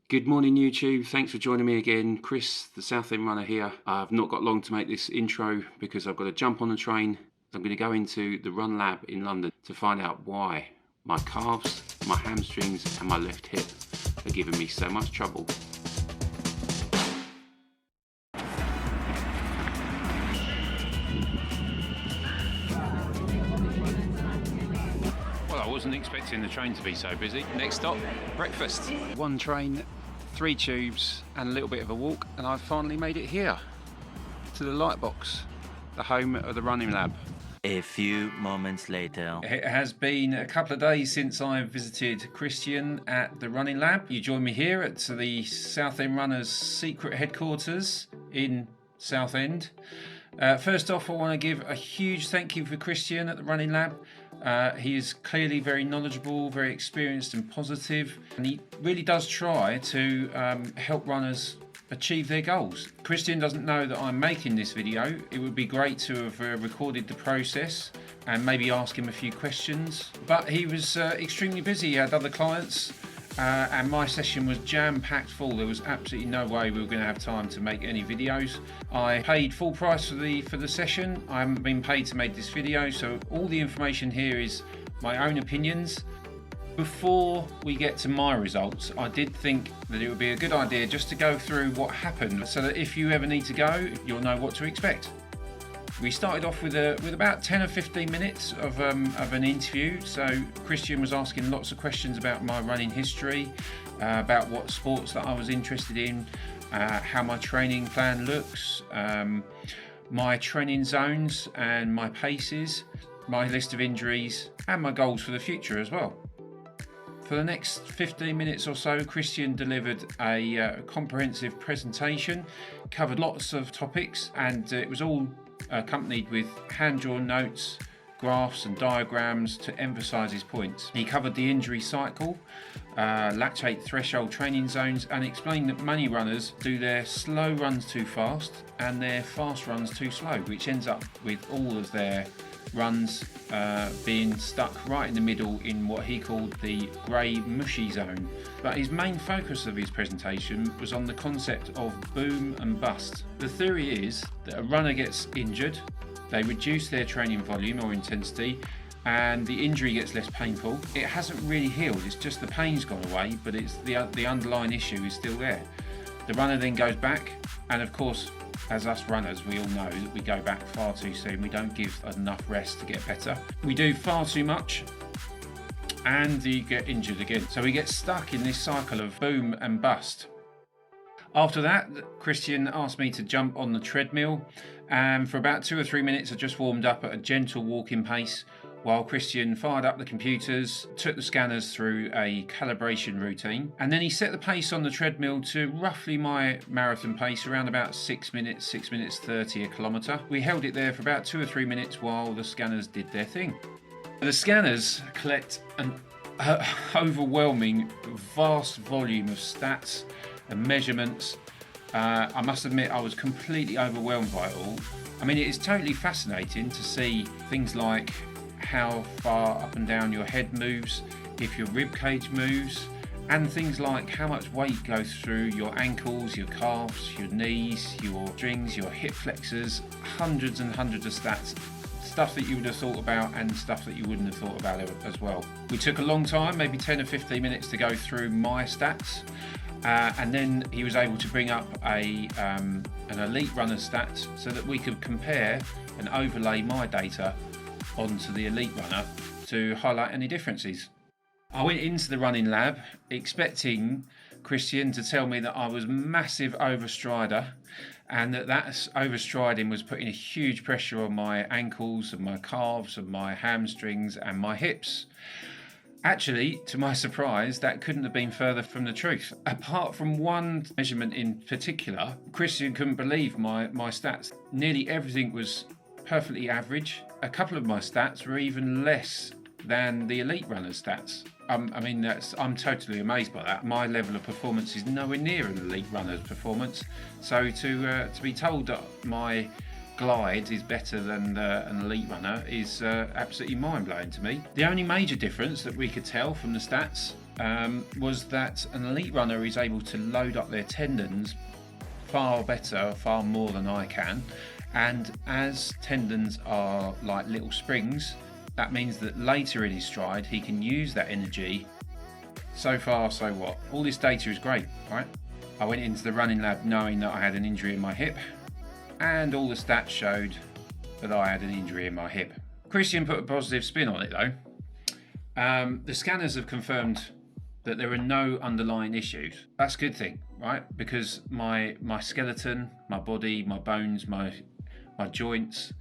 Good morning, YouTube. Thanks for joining me again. Chris, the Southend Runner here. I've not got long to make this intro because I've got to jump on the train. I'm going to go into the Run Lab in London to find out why my calves, my hamstrings and my left hip are giving me so much trouble. Well, I wasn't expecting the train to be so busy. Next stop, breakfast. One train, 3 tubes and a little bit of a walk, and I've finally made it here to the Lightbox, the home of the Running Lab. A few moments later. It has been a couple of days since I visited Christian at the Running Lab. You join me here at the Southend Runner's secret headquarters in Southend. First off, I want to give a huge thank you for Christian at the Running Lab. He is clearly very knowledgeable, very experienced and positive, and he really does try to help runners achieve their goals. Christian doesn't know that I'm making this video. It would be great to have recorded the process and maybe ask him a few questions, but he was extremely busy. He had other clients and my session was jam-packed full. There was absolutely no way we were going to have time to make any videos. I paid full price for the session. I haven't been paid to make this video, so all the information here is my own opinions. Before we get to my results, I did think that it would be a good idea just to go through what happened so that if you ever need to go, you'll know what to expect. We started off with about 10 or 15 minutes of an interview. So Christian was asking lots of questions about my running history, about what sports that I was interested in, how my training plan looks, my training zones and my paces, my list of injuries and my goals for the future as well. For the next 15 minutes or so, Christian delivered a comprehensive presentation, covered lots of topics, and it was all accompanied with hand-drawn notes, graphs and diagrams to emphasise his points. He covered the injury cycle, lactate threshold training zones, and explained that many runners do their slow runs too fast and their fast runs too slow, which ends up with all of their runs being stuck right in the middle in what he called the grey mushy zone. But his main focus of his presentation was on the concept of boom and bust. The theory is that a runner gets injured, they reduce their training volume or intensity, and the injury gets less painful. It hasn't really healed, it's just the pain's gone away, but it's the underlying issue is still there. The runner then goes back, and of course, as us runners, we all know that we go back far too soon. We don't give enough rest to get better. We do far too much and you get injured again. So we get stuck in this cycle of boom and bust. After that, Christian asked me to jump on the treadmill, and for about 2 or 3 minutes I just warmed up at a gentle walking pace while Christian fired up the computers, took the scanners through a calibration routine, and then he set the pace on the treadmill to roughly my marathon pace, around about 6 minutes 30 a kilometre. We held it there for about 2 or 3 minutes while the scanners did their thing. The scanners collect an overwhelming, vast volume of stats and measurements. I must admit I was completely overwhelmed by it all. I mean, it is totally fascinating to see things like how far up and down your head moves, if your rib cage moves, and things like how much weight goes through your ankles, your calves, your knees, your strings, your hip flexors. Hundreds and hundreds of stats, stuff that you would have thought about and stuff that you wouldn't have thought about as well. We took a long time, maybe 10 or 15 minutes to go through my stats, and then he was able to bring up an elite runner stats so that we could compare and overlay my data onto the elite runner to highlight any differences. I went into the running lab expecting Christian to tell me that I was massive overstrider and that overstriding was putting a huge pressure on my ankles and my calves and my hamstrings and my hips. Actually, to my surprise, that couldn't have been further from the truth. Apart from one measurement in particular, Christian couldn't believe my stats. Nearly everything was perfectly average. A couple of my stats were even less than the elite runner's stats. I'm totally amazed by that. My level of performance is nowhere near an elite runner's performance. So to be told that my glide is better than an elite runner is absolutely mind-blowing to me. The only major difference that we could tell from the stats was that an elite runner is able to load up their tendons far better, far more than I can. And as tendons are like little springs, that means that later in his stride, he can use that energy. So far, so what? All this data is great, right? I went into the running lab knowing that I had an injury in my hip, and all the stats showed that I had an injury in my hip. Christian put a positive spin on it though. The scanners have confirmed that there are no underlying issues. That's a good thing, right? Because my skeleton, my body, my bones, my joints,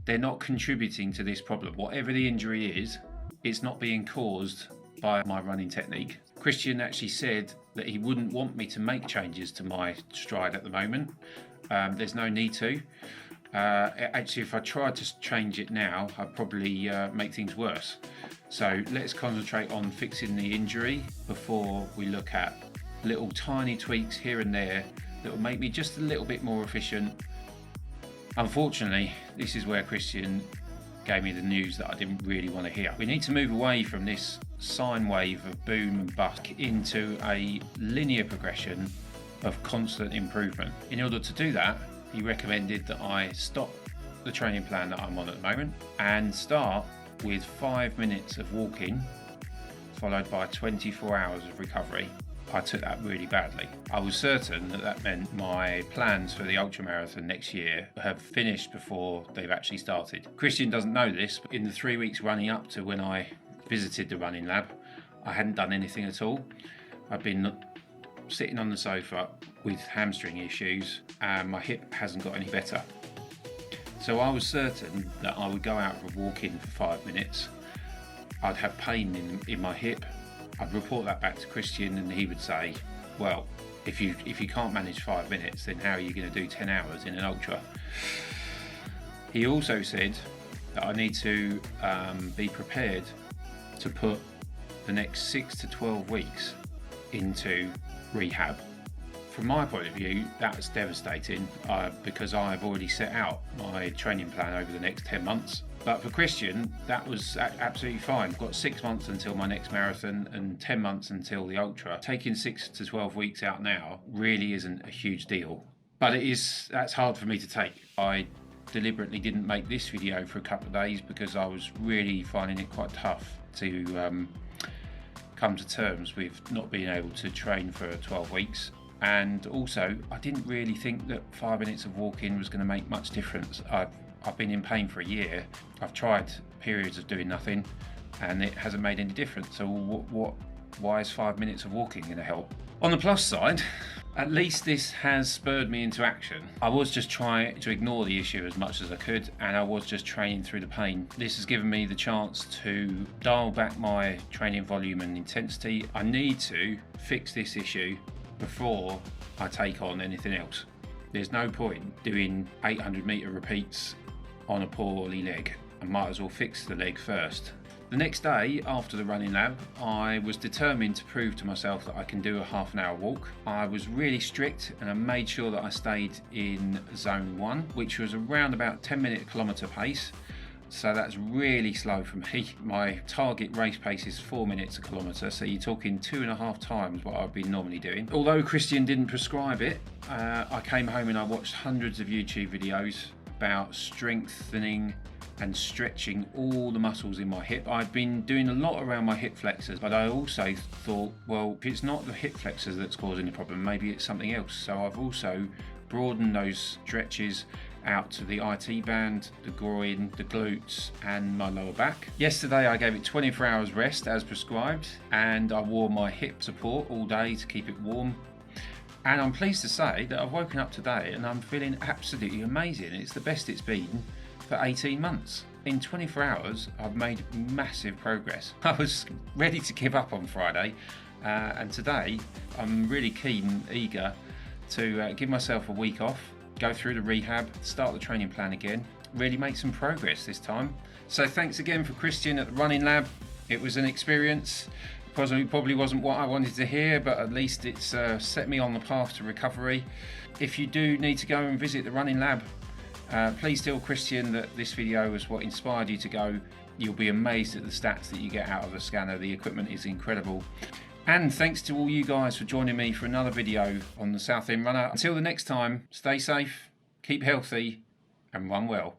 they're not contributing to this problem. Whatever the injury is, it's not being caused by my running technique. Christian actually said that he wouldn't want me to make changes to my stride at the moment. There's no need to. Actually, if I tried to change it now, I'd probably make things worse. So let's concentrate on fixing the injury before we look at little tiny tweaks here and there that will make me just a little bit more efficient. Unfortunately, this is where Christian gave me the news that I didn't really want to hear. We need to move away from this sine wave of boom and bust into a linear progression of constant improvement. In order to do that, he recommended that I stop the training plan that I'm on at the moment and start with 5 minutes of walking followed by 24 hours of recovery. I took that really badly. I was certain that that meant my plans for the ultramarathon next year have finished before they've actually started. Christian doesn't know this, but in the 3 weeks running up to when I visited the running lab, I hadn't done anything at all. I've been sitting on the sofa with hamstring issues and my hip hasn't got any better. So I was certain that I would go out for walking for 5 minutes. I'd have pain in my hip. I'd report that back to Christian and he would say, well, if you can't manage 5 minutes, then how are you going to do 10 hours in an ultra? He also said that I need to be prepared to put the next 6 to 12 weeks into rehab. From my point of view, that's devastating because I've already set out my training plan over the next 10 months. But for Christian, that was absolutely fine. I've got 6 months until my next marathon and 10 months until the ultra. Taking 6 to 12 weeks out now really isn't a huge deal. But that's hard for me to take. I deliberately didn't make this video for a couple of days because I was really finding it quite tough to come to terms with not being able to train for 12 weeks. And also, I didn't really think that 5 minutes of walking was going to make much difference. I've been in pain for a year. I've tried periods of doing nothing and it hasn't made any difference. So why is 5 minutes of walking going to help? On the plus side, at least this has spurred me into action. I was just trying to ignore the issue as much as I could and I was just training through the pain. This has given me the chance to dial back my training volume and intensity. I need to fix this issue before I take on anything else. There's no point doing 800 metre repeats on a poorly leg. I might as well fix the leg first. The next day after the running lab, I was determined to prove to myself that I can do a half an hour walk. I was really strict and I made sure that I stayed in zone 1, which was around about 10-minute kilometre pace. So that's really slow for me. My target race pace is 4 minutes a kilometre, so you're talking 2.5 times what I've been normally doing. Although Christian didn't prescribe it, I came home and I watched hundreds of YouTube videos about strengthening and stretching all the muscles in my hip. I've been doing a lot around my hip flexors, but I also thought, well, if it's not the hip flexors that's causing the problem, maybe it's something else. So I've also broadened those stretches out to the IT band, the groin, the glutes and my lower back. Yesterday I gave it 24 hours rest as prescribed and I wore my hip support all day to keep it warm. And I'm pleased to say that I've woken up today and I'm feeling absolutely amazing. It's the best it's been for 18 months. In 24 hours I've made massive progress. I was ready to give up on Friday and today I'm really keen, eager to give myself a week off, go through the rehab, start the training plan again, really make some progress this time. So thanks again for Christian at the running lab. It was an experience. Probably wasn't what I wanted to hear, but at least it's set me on the path to recovery. If you do need to go and visit the running lab, please tell Christian that this video was what inspired you to go. You'll be amazed at the stats that you get out of the scanner. The equipment is incredible. And thanks to all you guys for joining me for another video on the Southend Runner. Until the next time, stay safe, keep healthy, and run well.